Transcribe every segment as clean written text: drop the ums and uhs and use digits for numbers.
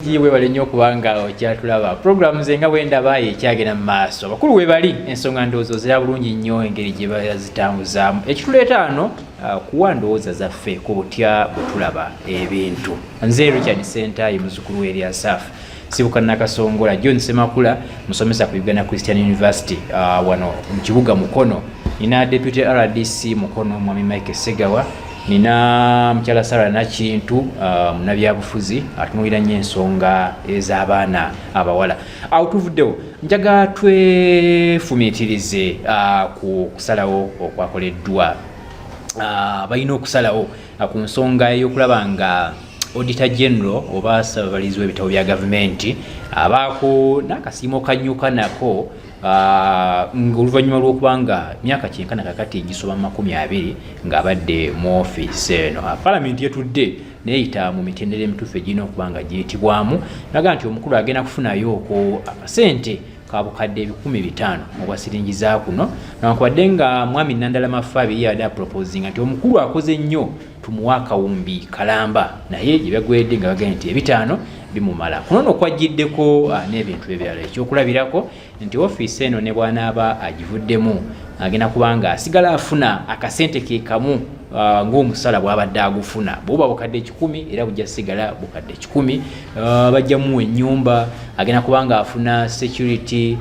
Jiwe bali nnyo kubanga okyatulaba programu ze nga bwendaba ekyagenda mu maaso abakulu we bali ensonga ndowooza zira bulungi nnyo engeri gye bazitambuzaamu ekituleeta wano kuwa ndowooza zaffe ku butya bwe tulaba ebintu. Nze Richard Sentayi muzzukulu we Eliasaf Sibuka Nakasongola John Semakula musomesa ku Uganda Christian University wano mu kibuga Mukono. Nina Deputy RDC Mukono Mwami Mike Segawa. Nina mchala Sara Nakintu munabyabufuzi atunulira nnyo ensonga ez'abaana abawala. Awo tuvuddewo njaga twefumiitirize ku kusalawo okwakoleddwa balina okusalawo ku nsonga ey'okulaba nga Auditor General oba ssababalizi w'ebitabo bya gavumenti abaako n'akasiimo kanyuka nako ng'oluvannyuma lw'okubanga myaka kyenkana kakati gisoba mu 20 ng'abadde mu ofiisi eno. Palamenti yetudde neeyita mu mitendera emituufu egirina okuba nga giyitibwamu naga nti omukulu agenda kufunayooko akasente kabukadde 500 obwa siringi za kuno nankwadde nga mwami Nandala Mafabi yali aproposinga nti omukulu akoze nnyo tumuwa akawumbi kalamba naye gye bagwedde nga bagenda nti 5 bimumala. Kuno no kwajiddeko n'ebintu ebirala ekyokulabirako nti ofiisi eno ne bw'anaaba agivuddemu agenda kubanga asigala afuna akasente ke kamu ng'omusala bw'abadde agufuna bw'oba bukadde 10 era bujja sigala bukadde 10 bajjamu ennyumba agenda kubanga afuna security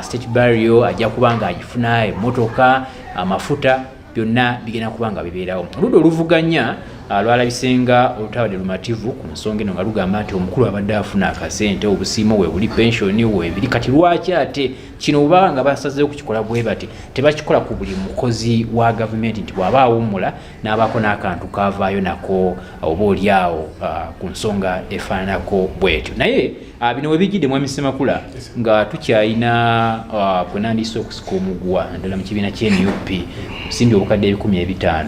state burial ajja kubanga agifuna emmotoka amafuta byonna bigenda kubanga bibeerawo. Oludda oluvuganya lwalabisenga olutawade lumativu ku nsonga eno nga lugamba nti omukulu abadde afuna akasente obusiimo we buli pensioni we biri kati lwaki ate kino bubanga nga basazeewo kukikola bwe bati tebakikola ku buli mukozi wa gavumenti nti bw'aba awummula n'abaako n'akantu kavaayo nako oba oliawo ku nsonga efaananako bwetyo. Naye bino we bijjidde Mwami Semakula nga tukyalina kwe nandiise okusika omugwa naddala mu kibiina ky'NUP musimbi obukadde 15,000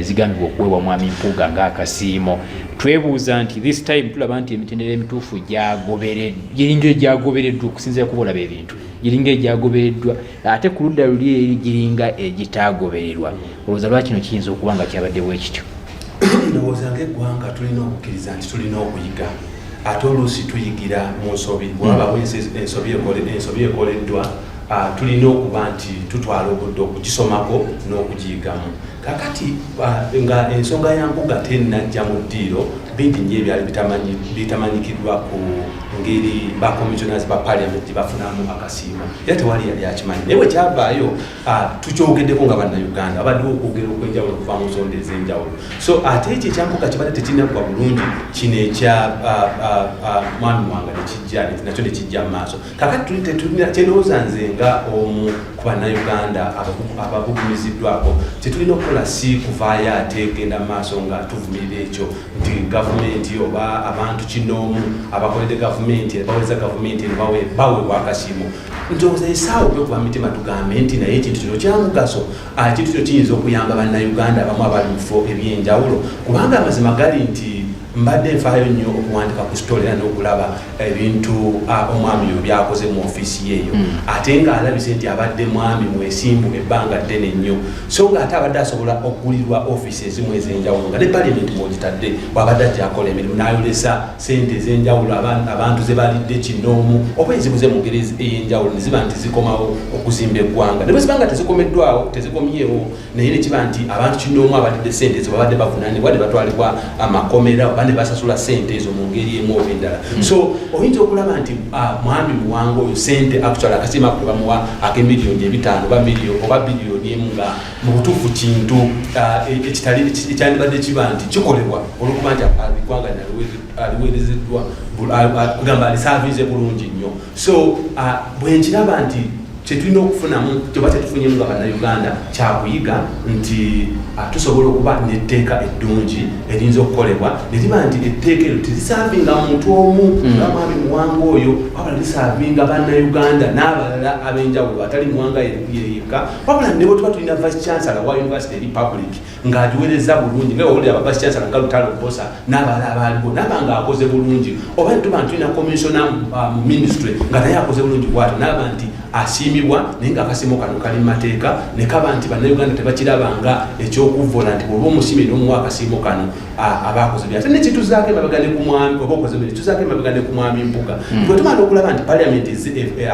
zigambibwa okuweebwa Mwami Mpuuga ng'akasiimo. Twebuuza nti this time tulaba nti emitendera emituufu giringa egyagobereddwa okusinziira kuba olaba ebintu giringa egyagobereddwa ate ku ludda luli eri giringa egitaagobererwa. Olowooza lwaki kino kiyinza okuba nga kyabadde bwe kityo? Ndowooza ng'eggwanga tulina okukkiriza nti tulina okuyiga ate oluusi tuyigira mu nsobi bwabawo ensobi ekoleddwa tulina okuba nti tutwala obudde okugisomako n'okugiyigamu. Kakati nga ensonga ya Mpuuga tennajja mu ddiiro bingi nnyo ebyali bitamanyikiddwa ku ngeri ba commissioners ba parliament bafunamu akasiimo era tewali yali akimanyi naye bwe kyavaayo tukyogeddeko nga bannayuganda abaddewo okwogera okwenjawulo okuva mu nsonda ez'enjawulo. So ate ekyo ekya Mpuuga kibadde tekinnakuba bulungi kino ekya mwami wange nakyo nekijja mu maaso. Kakati kyendowooza nze nga omu ku bannayuganda ababugumiziddwako tetulina okukola si kuvaayo ate genda mu maaso nga tuvumirira ekyo nti gavumenti oba abantu kinoomu abakoledde gavumenti baweza gavumenti baweebwa akasiimo. Ndowooza essaawa okuba mitima tugambe nti naye ekintu kino kya mugaso ekintu kino kiyinza okuyamba bannayuganda abamu abali mu bifo ebyenjawulo kubanga amazima gali nti mbadde nfaayo nnyo okuwandika ku sitole era n'okulaba ebintu omwami oyo byakoze mu ofiisi yeeyo ate ng'alabise nti abadde mwami mwesimbu ebbanga ddene nnyo so ng'ate abadde asobola okugulirwa ofiisi ezimu ez'enjawulo nga ne paliamenti mw'ogitadde bw'abadde ajakola emirimu n'ayolesa ssente ez'enjawulo abantu ze balidde kinoomu oba ezibuze mu ngeri ey'enjawulo ne ziba nti zikomawo okuzimba eggwanga ne bwe ziba nga tezikomeddwawo tezikomyewo naye ne kiba nti abantu kinoomu abalidde ssente ezo babadde bavunaanibwa ne batwalibwa amakomera ne basasula sente ezo mu ngeri emu oba endala. So oyinza okulaba nti mwami muwango oyo sente actually akasiima kwe bamuwa ak'emiliyoni 5 oba miliyoni oba biliyoni emu nga mu butuufu kintu ekyandibadde kiba nti kikolebwa olw'okuba nti eggwanga aliweerezeddwa kugamba alisaavize bulungi nnyo. So bwe nkiraba nti kyetulina okufunamu kyoba kyetufunyemu nga bannayuganda kyakuyiga nti tusobola okuba n'etteeka eddungi eriyinza okukolebwa ne liba nti etteeka eryo terisaavinga muntu omu nga mwami muwanga oyo wabula lisaavinga bannayuganda n'abalala ab'enjawulo atali muwanga yekka wabula ne bwe tuba tulina vice chancellor wa university eri public ng'agiweereza bulungi nga wawulira aba vice chancellor nga Lutalo Bosa n'abalala abaaliwo n'aba ng'akoze bulungi oba ne tuba nti tulina commissioner mu ministry nga naye akoze bulungi bw'atyo n'aba nti asiimibwa naye ng'akasiimo kano kali mu mateeka ne kaba nti bannayuganda tebakirabanga ekyokuvvola nti bw'oba omusiime n'omuwa akasiimo kano abaakoze byate ne kituzaako emabega ne ku mwami oba okoze bino kituzaako emabega ne ku mwami mpuga bwe tumala okulaba nti paliamenti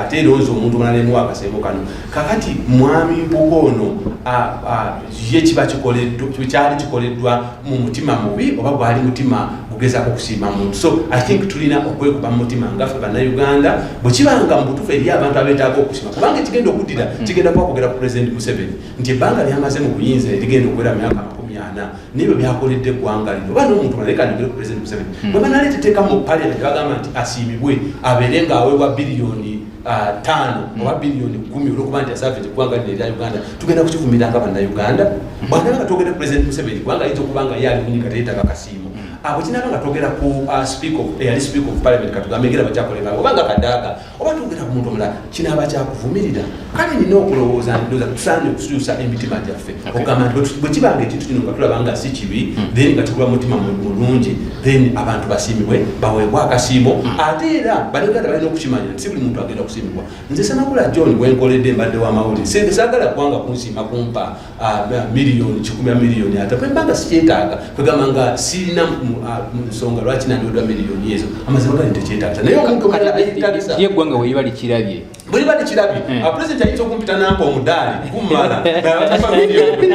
ate eronza omuntu omulala emuwa akasiimo kano kakati mwami mpuga ono ye kiba kyali kikoleddwa mu mutima mubi oba gwali mutima kugezaako kusiima muntu. So I think tulina okwekuba mu mutima ngaffe bannayuganda bwe kibanga mu butuufu eri abantu abeetaaga okusiima kubanga ekigenda okuddira kigenda kwogera ku President Museveni nti ebbanga lyamaze mu buyinza erigenda okuwera myaka 40 n'ebyo byakoledde eggwanga lino oba n'omuntu muleka nogere ku President Museveni bwe banaleeta etteeka mu Parliament bagamba nti asiimibwe abeere ng'aweebwa biliyoni 5 oba biliyoni 10 olwokuba nti asaavye eggwanga lino erya Uganda tugenda kukivumiranga bannayuganda bw'anaba nga twogera ku President Museveni kubanga ayinza okuba nga ye ali munyika teyeetaaga kasiimo abo kinaba nga twogera ku eyali speaker of parliament katugambe engeri bakyakolebanga obanga kadaaga oba twogera ku muntu omulala kinaaba kyakuvumirira kale nina okulowooza ndowooza tusaanye okukyusa emitima gyaffe okugamba nti bwe kibanga ekintu kino nga tulaba nga si kibi then nga kikuba mutima mulungi then abantu basiimibwe baweebwe akasiimo ate era bannayuganda balina okukimanya nti si buli muntu agenda kusiimibwa. Nze Ssemakula John bwenkoledde mbadde w'amawulire saagala kubanga kunsiima kumpa miliyoni 10 miliyoni ate bwembanga sikyetaaga kwegamba nga sirina nsonga lwaki nandiweddwa miliyoni ezo amazima gali tekyetaaga naye omuntu omulala ayetagisa ye eggwanga bwe liba likirabye pulezidenti ayinza okumpita nampa omudaali kumala nabatapa miliyoni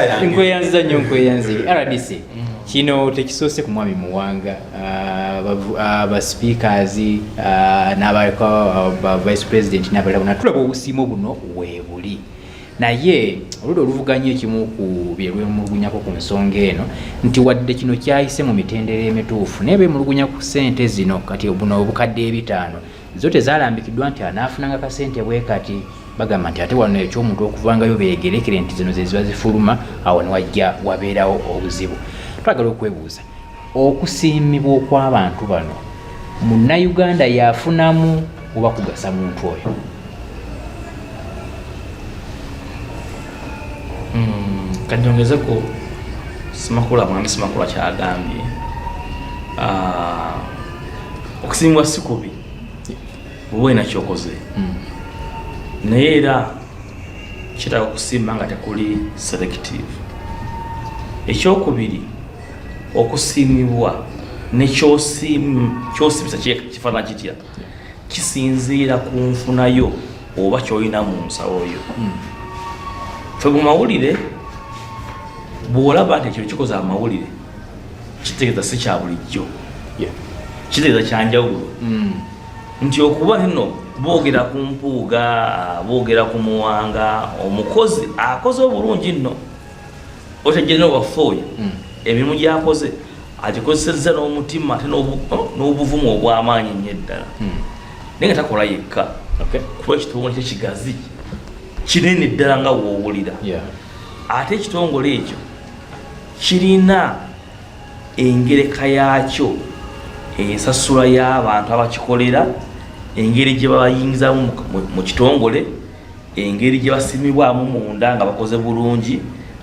5 nkweyanziza nnyo nkweyanzire RDC kino tekisoose ku mwami Muwanga aba speakers n'aba vice president n'abalala bonna tulaba obusiimo buno weebuli naye oludda oluvuganya ekimu ku byebwemulugunyako ku nsonga eno nti wadde kino kyayise mu mitendera emituufu naye beemulugunya ku ssente zino kati buno obukadde 5 zo tezalambikiddwa nti anaafunanga kasente bwe kati bagamba nti ate wano ekyomuntu okuvangayo beegerekere nti zino ze ziba zifuluma awo ne wajja wabeerawo obuzibu. Twagala okwebuuza okusiimibwa okw'abantu bano munnayuganda yafunamu oba kugasa muntu oyo? Kanyongezeko mwami Ssemakula kyagambye okusiimibwa si kubi bwe olina kyokoze naye era kitaaga okusiima nga tekuli selective. Ekyokubiri okusiimibwa nekyosiimisa kifaanana kitya kisinziira ku nfunayo oba kyolina mu nsawo yo. Ffe mu mawulire bw'olaba nti ekyo kikoze amawulire kitegeeza si kya bulijjo kitegeeza kyanjawulo nti okuba nno boogera ku Mpuuga boogera ku Muwanga omukozi akoze obulungi nno otegere waffe oyo emirimu gyakoze agikozesezza n'omutima ate n'obuvumu obw'amaanyi nnyo eddala naye nga takola yekka kuba ekitongole kye kigazi kinene ddala nga woowulira ate ekitongole ekyo kirina engereka yaakyo ensasula y'abantu abakikolera engeri gye bayingizamu mu kitongole engeri gye basiimibwamu munda nga bakoze bulungi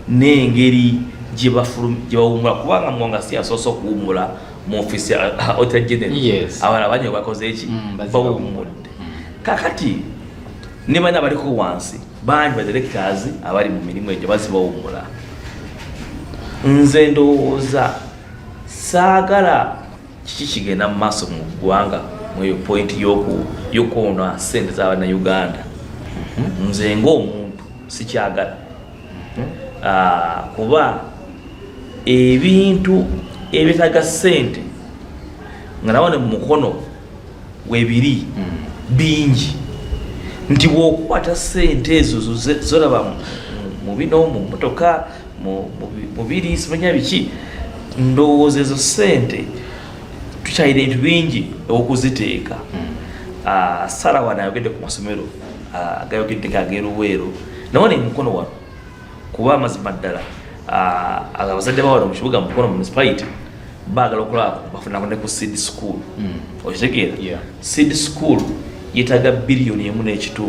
n'engeri gye bawumula kubanga Muwanga si asoose okuwumula mu ofiisi ya Auditor General abala banyo bakoze eki bawumudde kakati ne bana baliko wansi bangi ba directors abali mu mirimu egyo bazibawumula. Nze ndowooza saagala kiki kigenda mu maaso mu ggwanga mweyo point y'okwonoona ssente z'Abannayuganda. Nze ng'omuntu sikyagala kuba ebintu ebitaga ssente nga nabone mu mukono webiri bingi nti bw'okwata ssente ezo zolaba mu bino mu motoka mu biri simanya biki ndowooza ezo ssente tukyalina ebintu bingi okuziteeka. Sarawa nayogedde ku masomero agayogedde ng'ageruweero nabone mukono wano kuba amazima ddala abazadde bawano mu kibuga mukono municipality baagala okulaba bafunako ne ku seed school okitegeera seed school yetaaga biliyoni 1.5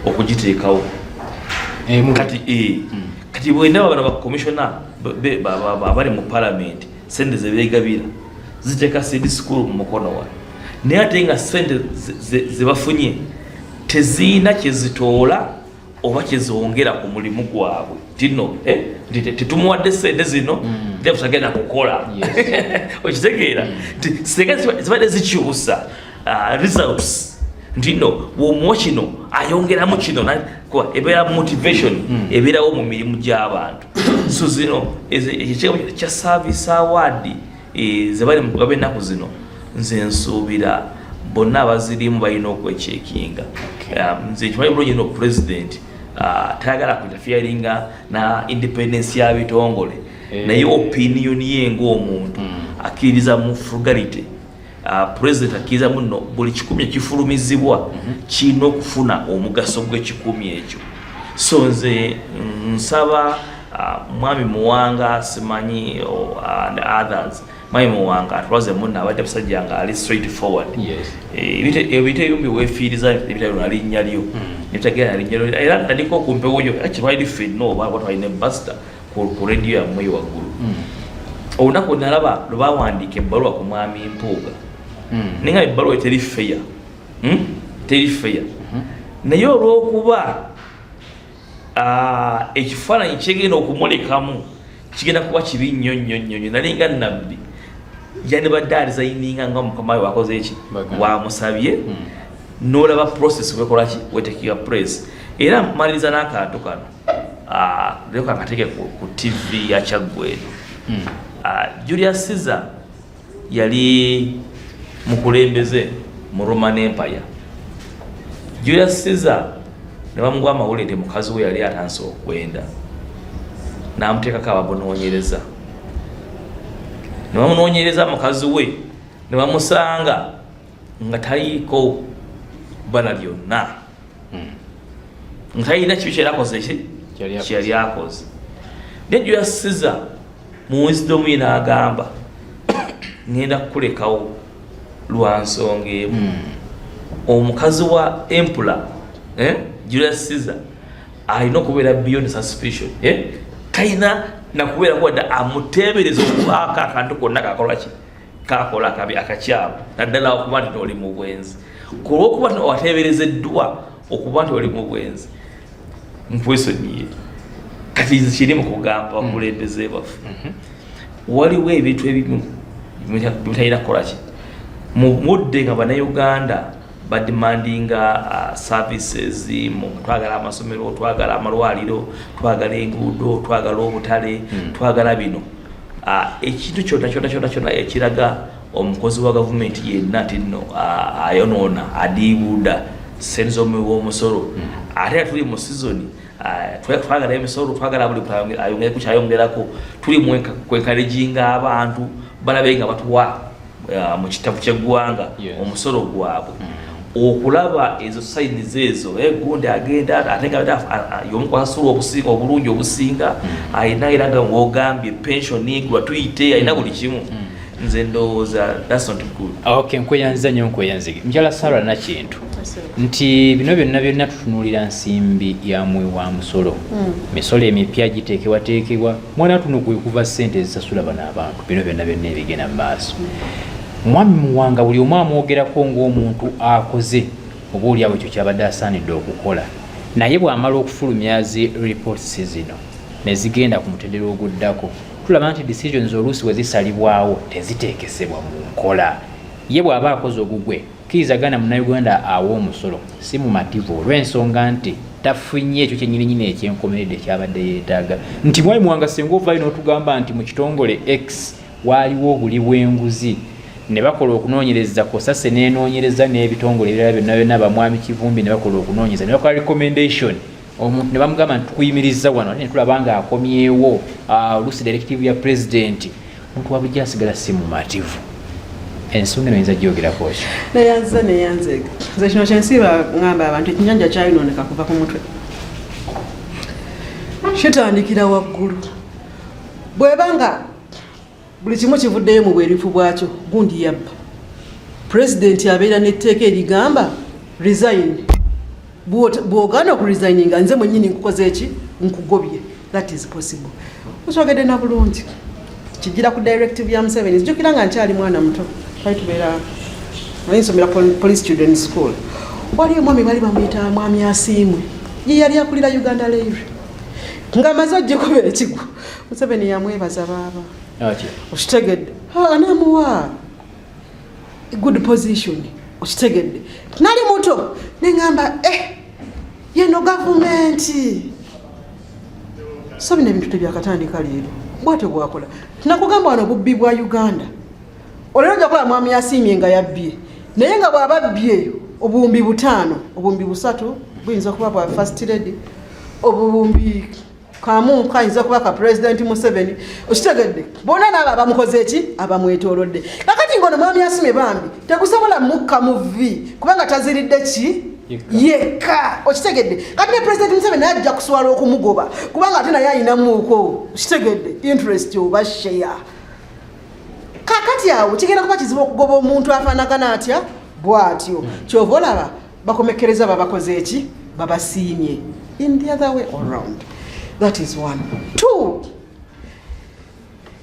okugiteekawo kati bwendaba bano bakomishona abali mu parliament sente ze beegabira ziteeka seed school mu mukono wano naye ate nga ssente ze bafunye teziina kyezitoola oba kyezongera ku mulimu gwabwe tino tetumuwadde ssente zino tebutagenda kukola okitegeera singa zibadde zikyusa results ntino bwomuwa kino ayongeramu kino ebeera motivation ebeerawo mu mirimu gy'abantu so zino ekigabo kya service award zebali mu kugaba ennaku zino nze nsuubira bonna abazirimu balina okwekykinga nze kimanyi bulungi no president tayagala kuinterferinga na independence ya bitongole naye opinion ye ng'omuntu akkiririza mu frugality president akkiriza muno buli kikumi ekifulumizibwa kirina okufuna omugaso gw'ekikumi ekyo so nze nsaba mwami Muwanga simanyi and others mwami Muwanga atwaze munna abadde musajja nga ali straight forward ebite yumbi wefiiriza ebitalo nali nnya lyo nitagera nali nnya lyo era ndiko kumpewo yo akirwaidi fedno oba watu ayine basta ku radio ya mwe waggulu olunaku nalaba lwe bawandiika ebbaluwa ku mwami Mpuuga ninga ebbaluwa teri fair teri fair naye olw'okuba ekifaananyi kyegenda okumulekamu kigenda kuba kibi nnyo nnyo nnyo nalinga nabbi yandibadde alizayininga nga mukama we wakoze eki wamusabye n'olaba process wekolaki wetekiwa press era maliriza n'akantu kano leko akateeke ku TV ya Kyaggweno Julius Caesar yali mukulembeze mu Roman Empire. Julius Caesar ne bamugwa amawulire mukazi we yali atanse okwenda n'amuteekako abamunoonyereza ne bamunoonyereza mukazi we ne bamusanga nga taliiko bala lyonna nga talina kibi kyerakoze kyeyali akoze naye Julius Caesar mu wisdom ye n'agamba ngenda kukulekawo lwa nsonga emu omukazi wa emperor Julius Caesar alina okubeera beyond suspicion talina nakubeera kuwadde amuteebereza okubaako akantu konna kakola akabi akakyamu naddala okuba nti oli mu bwenzi kulwokuba wateeberezeddwa okuba nti oli mu bwenzi mpwesoniye kati nze kiri mu kugamba bakulembeze bafu waliwo ebintu ebimu bitalina kukolaki mu mudde nga bannayuganda bademandinga services twagala amasomero twagala amalwaliro twagala enguudo twagala obutale twagala bino ekintu kyonna ekiraga omukozi wa gavumenti yenna tino ayonoona adiibuuda sente z'omuwi w'omusolo ate tuli mu sizoni twagala emisolo twagala buli ayongereko kyayongerako tuli mwenkaleginga abantu balabe nga batuwa mu kitabu ky'eggwanga omusolo gwabwe okulaba ezo sayinizi ezo gundi agenda ate nga yomukwasula obusinga obulungi obusinga alina era nga ng'ogambye pensioni gratuite alina buli kimu nze ndowooza that's not good. Okay, nkweyanziza nnyo nkweyanzige mukyala Sarah Nakintu nti bino byonna tutunuulira nsimbi ya mwe wa musolo misolo emipya giteekebwateekebwa mwana tuno kwe kuva ssente ezisasula bano abantu bino byonna ebigenda mu maaso mwami Muwanga buli omu amwogerako ng'omuntu akoze oba oli awo ekyo kyabadde asaanidde okukola naye bw'amala okufulumya zi reports zino ne zigenda ku mutendera oguddako tulaba nti decisions oluusi we zisalibwawo teziteekesebwa mu nkola ye bw'aba akoze ogugwe kirizagana munnayuganda awa omusolo si mumativu olw'ensonga nti tafunye ekyo kyennyininyini ekyenkomeredde kyabadde yeetaaga nti mwami Muwanga singa ovaayo n'otugamba nti mu kitongole X waaliwo obuli bw'enguzi ne bakola okunoonyereza kosase n'enoonyereza n'ebitongole ebirala byonna bamwami Kivumbi ne bakola okunoonyereza ne bakola recommendation omuntu ne bamugamba nti tukuyimiriza wano ate ne tulaba nga akomyewo oluusi directive ya president omuntu wabulijjo asigala si mumativu ensonga eno yinza gyogerako ki neyanze nze kino kyensiba ngamba abantu ekinyanja kyayinooneka kuva ku mutwe kitandikira waggulu bwebanga buli kimu kivuddeyo mu bwerifu bwakyo gundi yabba pulezidenti abeera n'etteeka erigamba resign bw'ogaana okuresigninga nze mwennyini nkukoze eki nkugobye that is possible okyogedde na bulungi kigira ku directive ya Museveni jjukira nga nkyali mwana muto twali tubeera nsomera police children's school wali omwami bali bamuyita mwami Asiimwe ye yali akulira Uganda Rail nga amaze ojjekuba ekigwo Museveni yamwebaza baaba okitegedde anamuwa good position okitegedde nali muto neŋŋamba yeno gavumenti so bino ebintu tebyakatandika leero bwate bwakola nakugamba wano bubbi bwa Uganda olero jakola mwami Asiimye nga yabbye naye nga bw'ababbye obuwumbi 5 obuwumbi 3 buyinza kuba bwa first lady obuwumbi kamu kayinza kuba ka president Museveni okitegedde bona n'abo abamukoze eki abamwetoolodde kakati ngono mwami Asiimye bambi tegusobola mukka mu vi kubanga taziridde ki yekka okitegedde kati ne president Museveni ajja kuswala okumugoba kubanga ate naye ayinamuuko okitegedde interest oba share kakati awo kigenda kuba kizibu okugoba omuntu afaanagana atya bw'atyo kyova olaba bakomekkereza babakoze eki babasiimye in the other way around. That is 1. 2.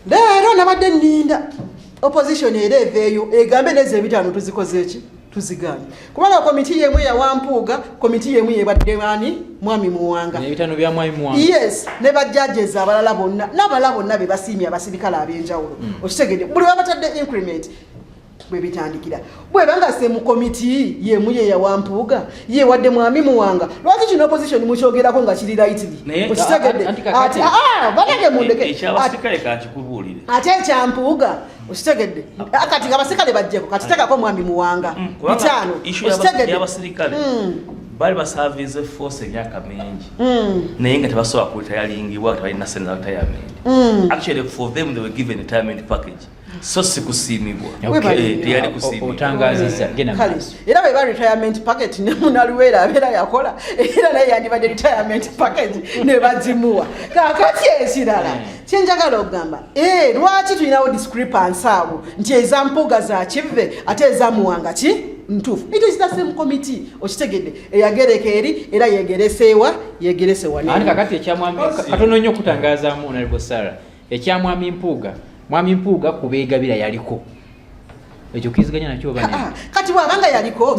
Leero nabadde nninda opposition era eveeyo egambe neze ebitaano tuzikoze eki tuziganye kubanga komiti yemwe yawampuuga komiti yemwe yebadde bani mwami Muwanga ebitaano bya mwami Muwanga yes ne bajjajjez abalala bonna n'abalala bonna be basiimye abasirikale ab'enjawulo okitegedde buli babatadde increment bwe bitandikira bwe banga se mu komiti yemwe ye yawampuuga ye wadde mwami Muwanga lwaki kino opposition mukyogerako nga kiri rightly okitegedde ati balage mundeke ekyabasirikale kakikubuulire ate ekyampuuga okitegedde kati abasirikale bajjeko kati tekako mwami Muwanga bitaano okitegedde abasirikale bali baservice force emyaka mingi naye nga tebasobola kuritayalingibwa tebalina sente za retirement actually for them they were given a retirement package so sikusiimibwa teyali kusiimibwa otangaziza era bwe ba retirement package ne munaluweera abeera yakola era naye yandibadde retirement package ne bazimuwa kakati ekirala kyenjagala okugamba lwaki tulinawo discrepancy awo nti ezampuuga za Kive ate ezamuwanga ki ntuufu it is the same committee okitegedde eyagereka eri era yegereseewa yegeresewa ani kakati ekyamwami katono nnyo okutangazaamu Honorable Sarah ekyamwami Mpuuga kubeegabira yaliko ekyo kiziganya nakyo bane kati bwabanga yaliko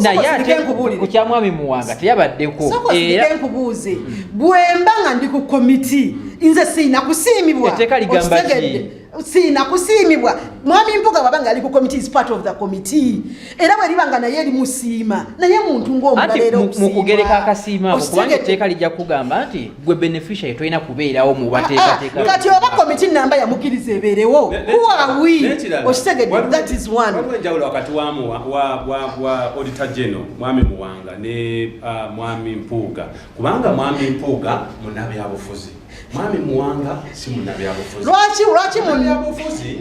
ku kyamwami Muwanga teyabaddeko era nkubuuze bwemba nga ndi ku komiti nze siina kusiimibwa etteeka ligamba ki siina kusiimibwa mwami Mpuuga bwabanga ali ku committee is part of the committee era bwe libanga naye limusiima naye muntu ng'omulala era mu kugereka akasiima kubanga etteeka lijja kugamba nti gwe beneficiary tolina kubeerawo mu bateekateeka kati oba committee namba yamukkiriza ebeerewo kuwawi okitegedde that is one enjawulo wakati wa auditor general mwami Muwanga ne mwami Mpuuga kubanga mwami Mpuuga munnabyabufuzi mwami Muwanga si munnabyabufuzi lwaki munnabyabufuzi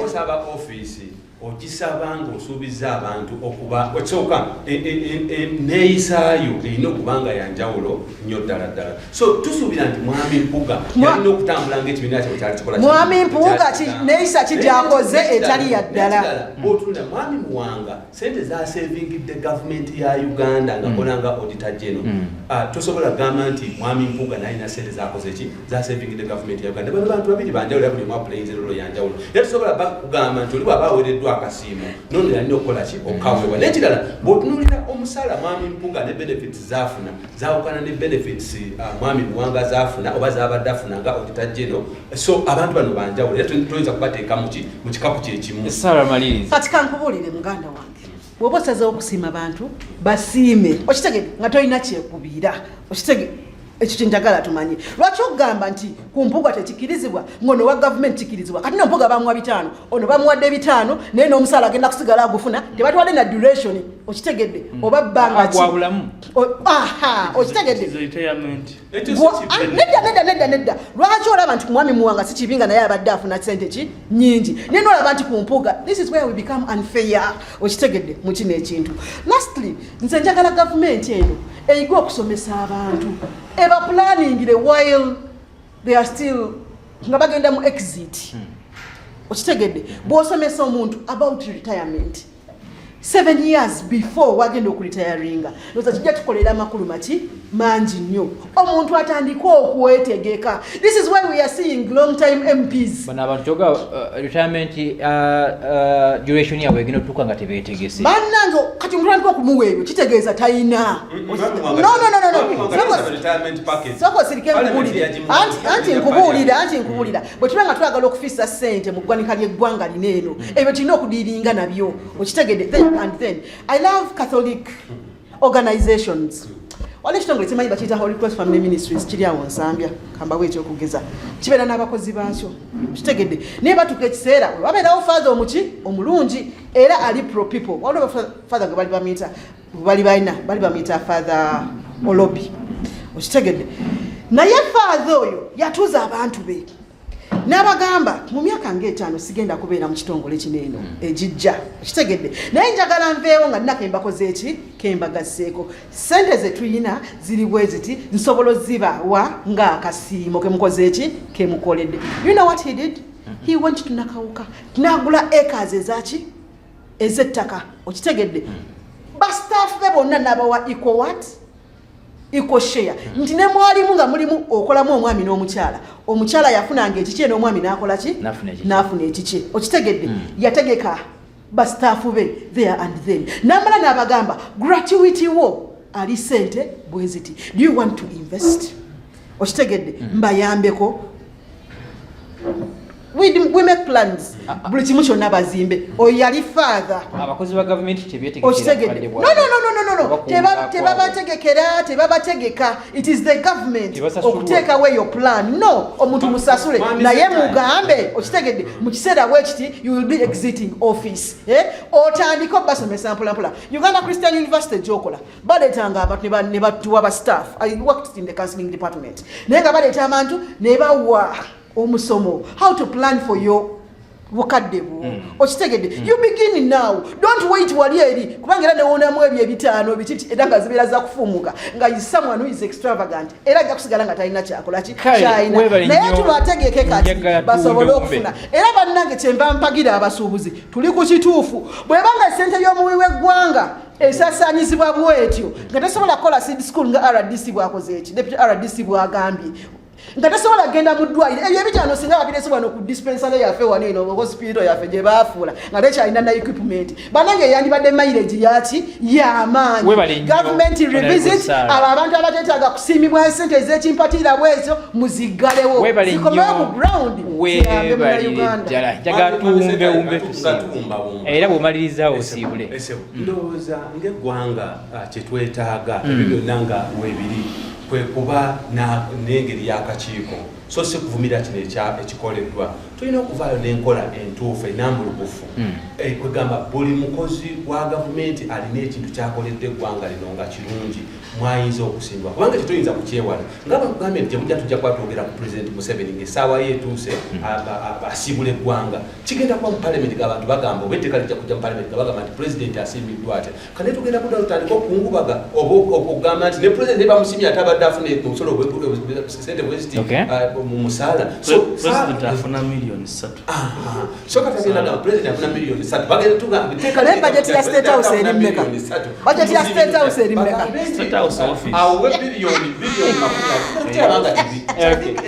osaba office ogisaba ng'osuubiza abantu okuba ekyoka neeyisaayo erina okubanga yanjawulo nnyo ddala so tusuubira nti mwami Mpuuga yalina okutambula ng'ekibiina kyabwe kyali kikola mwami Mpuuga neeyisa ki gy'akoze etali ya ddala bw'otunula mwami Muwanga sente zasevingidde gavumenti ya Uganda ng'akolanga auditor general tosobola kugamba nti mwami Mpuuga nalina sente zakoze ki zasevingidde gavumenti ya Uganda bano bantu babiri banjawulo era buli mwa playinze rolo yanjawulo era tosobola kugamba nti oli bw'aba aweereddwa akasiimo nono yalina okukola ki okaweebwa n'ekirala bw'otunuulira omusala mwami Mpuuga ne benefits zaafuna zaawukana ne benefits mwami Muwanga zaafuna oba zabadde afuna nga auditor general so abantu bano banjawulo era tuyinza kubateeka mu kikapu kyekimu kati kankubuulire muganda wange bw'oba osazeewo okusiima abantu basiime okitegedde nga tolina kyekubiira okitegedde ekyo kyenjagala tumanye lwaki okugamba nti ku Mpuuga tekikirizibwa ngono wa gavumenti kikirizibwa kati no Mpuuga bamuwa 5 ono bamuwadde 5 naye n'omusaala agenda kusigala agufuna tebatwadde na duration okitegedde oba bbanga ki okitegedde nedda lwaki olaba nti ku mwami Muwanga si kibi nga naye abadde afuna sente ki nyingi naye n'olaba nti ku Mpuuga this is where we become unfair okitegedde mu kino ekintu lastly nze njagala gavumenti eno eyiga okusomesa abantu eba planning while they are still nga bagenda mu exit okitegedde bw'osomesa omuntu about retirement 7 years before wagenda okulitayaringa noza kijja tukolera amakulu maki mangi nnyo omuntu atandika okwetegeka. This is why we are seeing long time MPs bana abantu toga retirement duration yawe egenda otuuka nga tebeetegese bannange kati omuntu atandika okumuwa ebyo kitegeeza talina soko sirike nkubuulire anti nkubuulira bwe tuba nga twagala okufisa ssente mu ggwanika ly'eggwanga lino eno ebyo tulina okudiiringa nabyo okitegedde. And then I love Catholic organizations. Wale kitongole kimanyi bakiyita Holy Cross Family Ministries kiri awo Nsambya kambawo ekyokugeza kibeera n'abakozi baakyo kitegedde naye batuka ekiseera babeerawo father omulungi era ali pro people waliwo father bali bamiyita father Olobi okitegedde naye father oyo yatuuza abantu be n'abagamba mu myaka ng'etaano sigenda kubeera mu kitongole kino eno ejijja kitegedde naye njagala nveewo nga nnaka embakoze eki kembagasseeko ssente ze tuyina ziri bwe ziti nsobola zibawa ng'akasiimo kemukoze eki kemukoledde. You know what he did? He went to Nakawuka n'agula acres ez'ettaka okitegedde bastaff be bonna n'abawa equal share nti ne mwalimu nga mulimu okolamu omwami n'omukyala omukyala yafunanga ekikye n'omwami n'akola ki n'afuna ekikye okitegedde yategeka bastaafu be there and then n'amala n'abagamba gratuity wo ali ssente bwe ziti do you want to invest okitegedde mbayambeko we make plans buli kimu kyonna bazimbe oyo yali father abakozi ba gavumenti tebyetegekera no tebabategeka it is the government okuteekawo eyo plan no omuntu musasule naye mugambe okitegedde mu kiseera bwekiti you will be exiting office otandika obasomesa mpolampola. Uganda Christian University gyokola baleetanga abantu ne batuwa ba staff. I worked in the counseling department naye nga baleeta abantu ne bawa omusomo how to plan for your bukadde bwo okitegedde you begin now don't wait wali eri kubanga era newonamu ebyo ebitaano bititi era nga zibeera za kufumuka nga is someone who is extravagant era ajja kusigala nga talina kyakola kyayina naye tubategeke kati basobole okufuna era bannange kyenva mpagira abasuubuzi tuli ku kituufu bwebanga essente y'omuwi w'eggwanga esasaanyizibwa bwetyo nga tesobola kukola seed school nga RDC bwakoze eki deputy RDC bwagambye nga tasobola genda mu ddwaliro ebyo ebitaano singa babiresibwa no ku dispensary yaffe wano eno hospital yaffe gye baafuula nga tekyalina na equipment banange yandibadde mileage yaki y'amaanyi government revisit abo abantu abateetaaga kusiimibwa ensente ez'ekimpatiira bwekyo muziggalewo zikomewo mu ground era bw'omaliriza osiibule ndowooza ng'eggwanga kyetwetaaga ebyo byonna nga weebiri kwe kuba n'engeri y'akakiiko so si kuvumira kino ekikoleddwa tulina okuvaayo n'enkola entuufu enambulukufu kwegamba buli mukozi wa gavumenti alina ekintu kyakoledde eggwanga lino nga kirungi mwayinza okusimbwa kubanga tetuyinza kukyewala nga bagambye nti gyemujja tujja kuba twogera ku pulezidenti Museveni ng'essaawa ye etuuse asiibula eggwanga kigenda kuba mu palamenti ng'abantu bagamba oba etteeka lijja kujja mu palamenti nga bagamba nti pulezidenti asiimiddwa ate kane tugenda kudda tutandika okungubaga oba okugamba nti ne pulezidenti bamusimye ate abadde afuna omusolo sente bweziti mu musaala president afuna million 3 so katagenda nga pulezidenti afuna million 3 bagenda tugamba etteeka lijja budget ya state house eri mmeka budget ya state house eri mmeka awo biliyoni makumi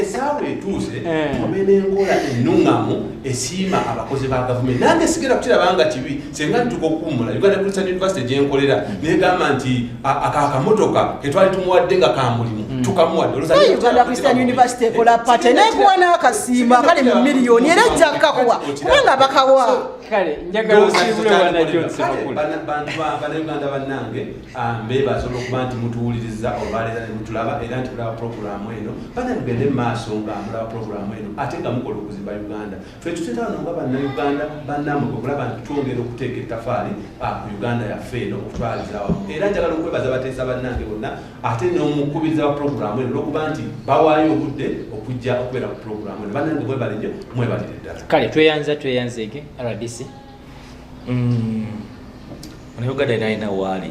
essaawa etuuse tubeera enkola ennungamu esiima abakozi ba gavumenti nange sigenda kukirabanga kibi senga ntuka okuwummula Uganda Christian University gyenkolera negamba nti akamotoka ketwali tumuwadde nga kamulimu tukamuwadde Uganda Christian University ekola pate nekuwa n'akasiima akali mu miliyoni era ejja kukakuwa kubanga bakawa kale njagala osiibule wana Johnson bannayuganda bannange mbeebaza olw'okuba nti mutuwuliriza olwaleera ne mutulaba era nti mulaba puroguramu eno bana mugende mu maaso nga mulaba puroguramu eno ate nga mukola okuzimba Uganda ffe tuteetano nga bannayuganda bannamwe okulaba nti twongera okuteeka ettafaali ku Uganda yaffe eno okutwaliza awamu era njagala okwebaza bateesa bannange bonna ate n'omukubiriza wa puroguramu eno olw'okuba nti bawaayo obudde okujja okubeera ku puroguramu eno bannange mwebale nnyo mwebalire ddala kale tweyanzege RDC Uganda inaina wali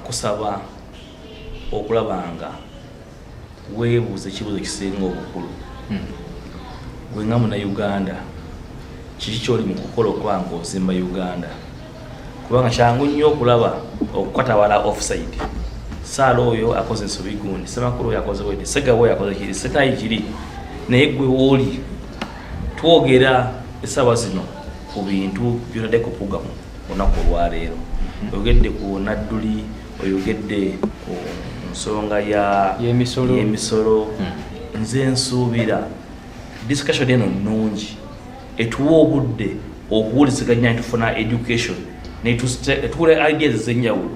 kusaba okulaba nga weebuuza ekibuuzo kisinga obukulu gwe nga Munnayuganda kiki ky'oli mu kukola okuba nga ozimba Uganda kubanga kyangu nnyo okulaba okukatabala offside. Saala oyo akoze ensobi gundi, Ssemakulu oyo akoze bwete, Ssegawa oyo akoze kiri, Ssettayi kiri, naye gwe wooli twogera essaawa zino ku bintu byotadde ku pulogulaamu olunaku olwaleero. Oyogedde ku Nadduli, oyogedde ku nsonga y'emisolo. Nze nsuubira discussion eno nnungi etuwa obudde okuwuliziganya netufuna education netuwula ideas ez'enjawulo.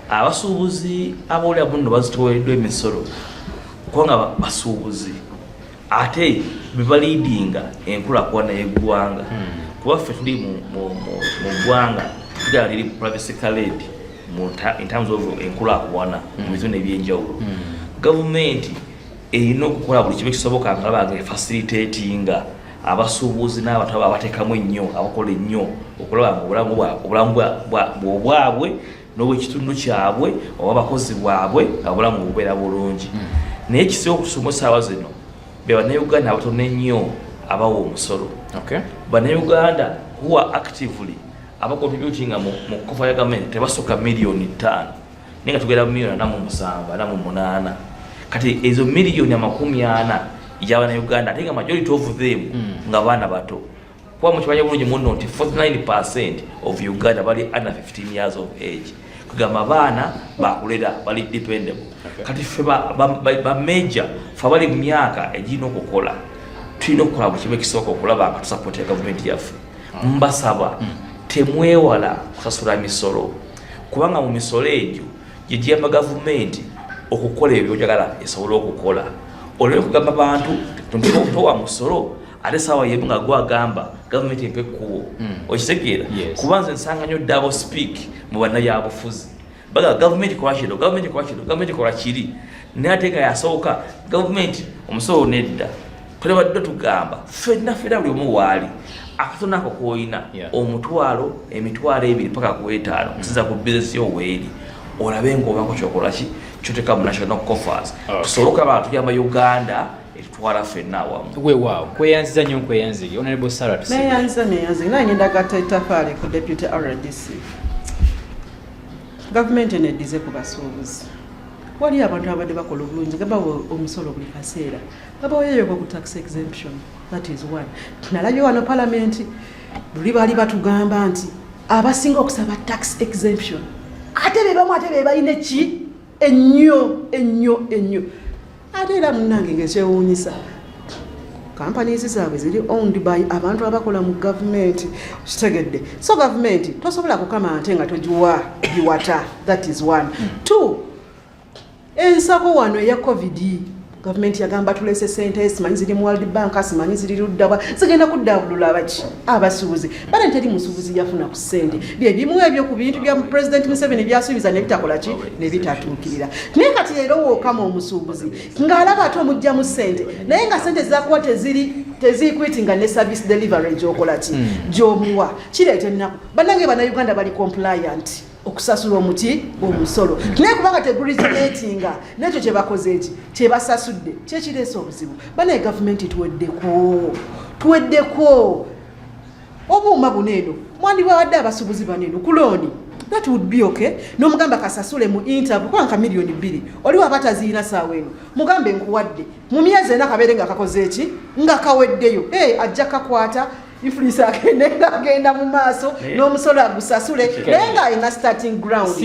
Abasuubuzi abawulira buno bazitoweddwa emisolo kubanga basuubuzi ate bebaliidinga enkulaakulana y'eggwanga. Kuba ffe tuli mu ggwanga tuddala liri privacy led in terms of enkulaakulana mu bitundu ebyenjawulo. Gavumenti erina okukola buli kibe kisoboka nga bange facilitatinga abasuubuzi n'abantu abo abateekamu ennyo abakola ennyo okulaba nga obulamu bwabwe n'obwekitundu kyabwe oba abakozi bwabwe obulamu bubeera bulungi. Naye kisobola okusoma essaawa zino be bannayuganda abatono ennyo abawa omusolo. Bannayuganda who are actively abacontributinga mu kofa ya gavumenti tebasooka miliyoni 5 naye nga tugenda mu miliyoni 47-48. Kati ezo miliyoni 40 y'Abannayuganda ate nga majority of them nga baana bato. Kuba mu kibanja bulungi muno nti 49% of Uganda bali under 15 years of age. Kugamba baana bakulera bali dependable. Kati ffe ba major ffe bali mu myaka egirina okukola tulina okukola buli kibe kisoboka okulaba nga tusapoota gavumenti yaffe. Mbasaba temwewala kusasula misolo kubanga mu misolo egyo gye giyamba gavumenti okukola ebyo by'ojagala esobola okukola. Olwo kugamba abantu towa musolo ate saawa yemu nga gwagamba gavumenti empe ekkubo okitegeera. Kuba nze nsanga nnyo double speak mu bannabyabufuzi baga gavumenti kola kino gavumenti kola kiri naye ate nga yasooka gavumenti omusolo nedda tulebadde tugamba ffenna buli omu waali akatono ako k'olina omutwalo emitwalo 2 paka ku 5 kusinza ku bizinesi yo weeri olabe ng'obaako kyokola ki kyoteka mu national coffers tusobola abantu tuyamba Uganda etutwala ffenna awamu. Weewaawo kweyanziza nnyo nkweyanzige Honorable Sarah tusibe neyanziza naye ngenda gatta ettafaali ku Deputy RDC. Gavumenti eneddize ku basuubuzi. Wali abantu abadde bakola obulungi gabawo omusolo buli kaseera gabawo yeyo ku tax exemption. That is one. Nalabye wano Parliament buli bali batugamba nti abasinga okusaba tax exemption ate be balina ki ennyo ate era munnange ng'ekyewuunyisa companies zaabwe ziri owned by abantu abakola mu gavumenti kitegedde. So gavumenti tosobola kukama ate nga togiwa biwata. That is one. Two, ensako wano eya COVID gavumenti yagamba tulese sente simanyi ziri mu World Bank simanyi ziri luddawa zigenda kuddabulula abaki abasuubuzi bale nteri musuubuzi yafuna ku ssente bye bimu ebyo ku bintu bya President Museveni byasuubiza ne bitakola ki ne bitatuukirira. Naye kati leero wookama omusuubuzi ng'alaba ate omujja mu ssente naye nga ssente zakuwa tezikwitinga ne service delivery gy'okola ki gy'omuwa kireeta ennaku. Bannange Bannayuganda bali compliant okusasula omusolo naye kubanga tegulizinatinga nekyo kyebakoze eki kyebasasudde kyekireesa obuzibu. Banaye gavumenti tuweddeko obuuma buneeno mwandibawadde abasuubuzi baneeno ku looni. That would be okay. N'omugamba kasasule mu interview kwa nka miliyoni 2 oliwo abataziina saawa eno mugambe nkuwadde mu myezi 4 kabeere nga kakoze eki nga kaweddeyo ajja kakwata influence agenda mu maaso n'omusolo agusasule naye nga alina starting ground.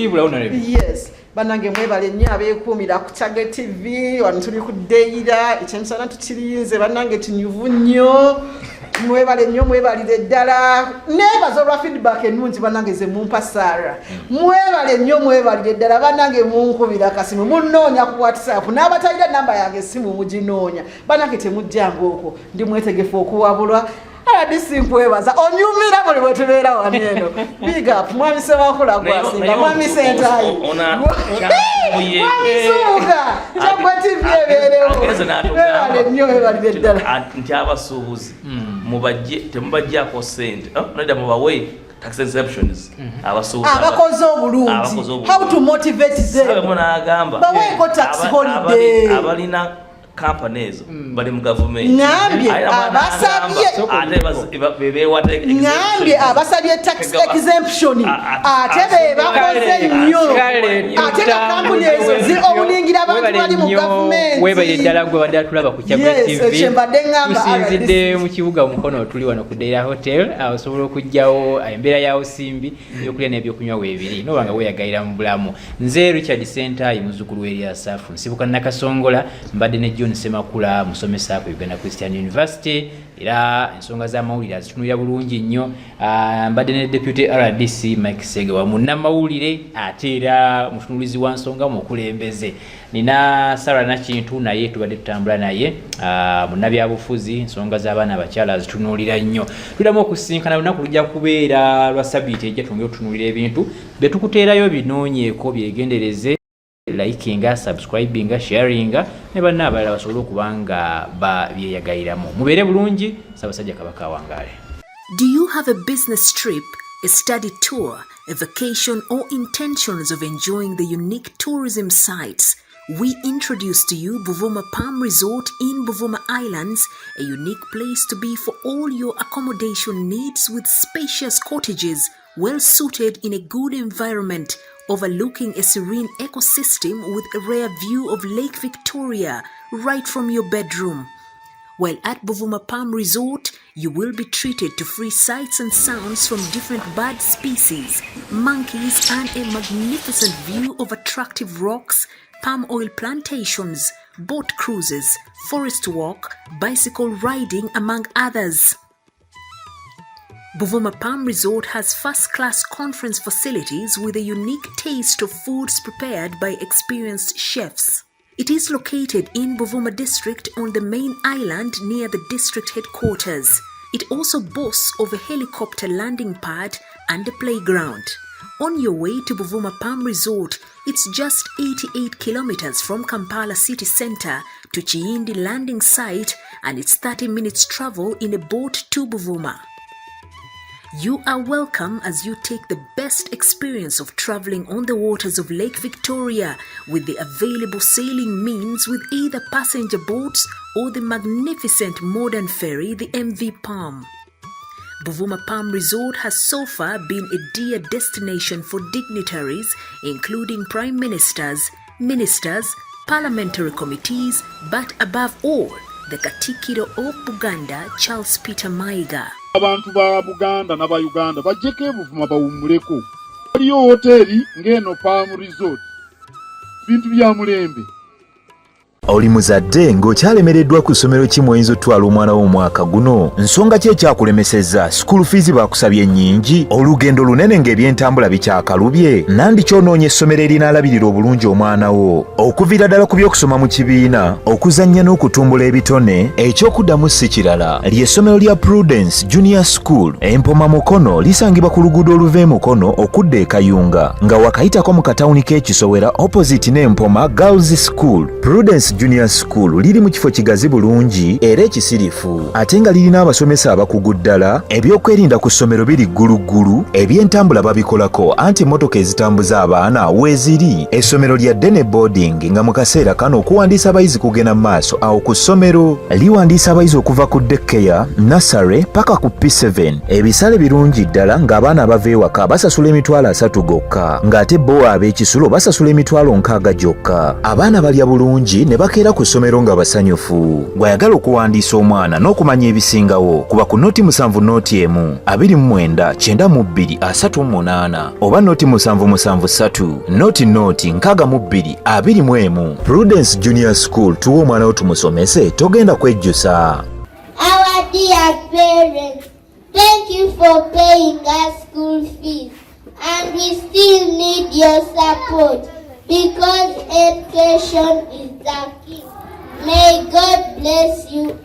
Yes. Bannange mwebale nnyo abeekuumira ku Chage TV wano tuli ku Deira ekyemisana tukiriyinze bannange kinyuvu nnyo mwebale nnyo mwebalire ddala neebaza olwa feedback ennungi bannange ze mumpa Sarah mwebale nnyo mwebalire ddala bannange munkubira kasimu munnoonya ku WhatsApp n'abatalira namba yange essimu muginoonya bannange temujjanga okwo ndi mwetegefu okuwabulwa RDC nkwebaza onyumira buli bwe tubeera wano eno big up mwami Ssewakola gwasinga mwami Sentayi mwamisuuka Chagwa TV ebeerewo nnyo webalire ddala nti abasuubuzi temubajjako ssente nada mubawe tax exemptions abakoze obulungi how to motivate them munagamba baweeko tax holiday abalina company ezo bali mu government ngambye abasabye tax exemption ate be bakoze nnyo ate na kampuni ezo ziobulingira abantu bali mu government webale ddala gwe badde tulaba ku Kyabwe TV tusinzidde mu kibuga mukono tuli wano ku Deira Hotel osobola okujjawo embeera yawo simbi ebyokulya n'ebyokunywa weebiri nobanga weeyagayira mu bulamu nze Richard Center muzukulu Elias Safu nsibuka Nakasongola mbadde ne John Semakula musomesa ku Uganda Christian University era ensonga z'amawulire azitunulira bulungi nnyo mbadde ne Deputy RDC Mike Sega wa munnamawulire ate era mutunulizi wa nsonga mu kulembeze nina Sarah Nakintu naye tubadde tutambula naye munnabyabufuzi ensonga z'abaana abakyala azitunulira nnyo tudamu okusinkana lunaku lujja kubeera lwa sabbiiti ejja twongere otutunulira ebintu bye tukuteerayo binoonyeeko byegendereze likinga subscribinga sharinga ne banna abalala basobole okuba nga babyeyagayiramu mubeere bulungi Ssaabasajja Kabaka wangaale. Do you have a business trip, a study tour, a vacation or intentions of enjoying the unique tourism sites? We introduce to you Buvuma Palm Resort in Buvuma Islands, a unique place to be for all your accommodation needs with spacious cottages well suited in a good environment overlooking a serene ecosystem with a rare view of Lake Victoria right from your bedroom. While at Buvuma Palm Resort, you will be treated to free sights and sounds from different bird species, monkeys, and a magnificent view of attractive rocks, palm oil plantations, boat cruises, forest walk, bicycle riding, among others. Buvuma Palm Resort has first-class conference facilities with a unique taste of foods prepared by experienced chefs. It is located in Buvuma district on the main island near the district headquarters. It also boasts of a helicopter landing pad and a playground. On your way to Buvuma Palm Resort, it's just 88 kilometers from Kampala city center to Chiindi landing site, and it's 30 minutes travel in a boat to Buvuma. You are welcome as you take the best experience of traveling on the waters of Lake Victoria with the available sailing means with either passenger boats or the magnificent modern ferry, the MV Palm. Buvuma Palm Resort has so far been a dear destination for dignitaries, including prime ministers, ministers, parliamentary committees, but above all, the Katikiro of Buganda, Charles Peter Mayiga. Abantu ba Buganda na ba Uganda bajjeko Buvuma bawumuleko. Waliyo hoteli ng'eno Palm Resort. Bintu bya mulembe. Oli muzadde ng'okyalemereddwa ku ssomero ki mw'oyinza otwala omwana w'omwaka guno? Nsonga ki ekyakulemesezza? School fees bakusabye nnyingi? Olugendo lunene ng'ebyentambula bikyakalubye? Nandi ky'onoonya essomero erinaalabirira obulungi omwana wo? Okuviira ddala ku by'okusoma mu kibiina, okuzannya n'okutumbula ebitone, eky'okuddamu si kirala. Ly'essomero lya Prudence Junior School, Empoma Mukono, lisangibwa ku luguudo oluva e Mukono okudda e Kayunga, nga wakayitako mu katawuni k'Ekisowera opposite n'Empoma Girls School. Prudence Junior School liri mu kifo kigazi bulungi era ekisirifu, ate nga lirina abasomesa abakugu ddala, ebyokwerinda ku ssomero biri gguluggulu, ebyentambula babikolako anti emmotoka ezitambuza abaana weeziri. Essomero lya Dene Boarding nga mu kaseera kano okuwandiisa abayizi kugenda mu maaso awo ku ssomero. Liwandiisa abayizi okuva ku daycare, nursery paka ku P7. Ebisale birungi ddala ng'abaana abava ewaka basasula emitwalo 3 gokka, ng'ate bo ab'ekisulo basasula emitwalo 6 gyokka. Abaana balya bulungi ne bakeera ku ssomero nga basanyufu. Bw'ayagala okuwandiisa omwana n'okumanya ebisingawo, kuba ku noti 7 noti 1 29 92 38 oba noti 773 noti 62 21. Prudence Junior School, tuwa omwana wo tumusomese, togenda kwejjusa. Our dear parents, thank you for paying us school fees, and we still need your support because education is the key. May God bless you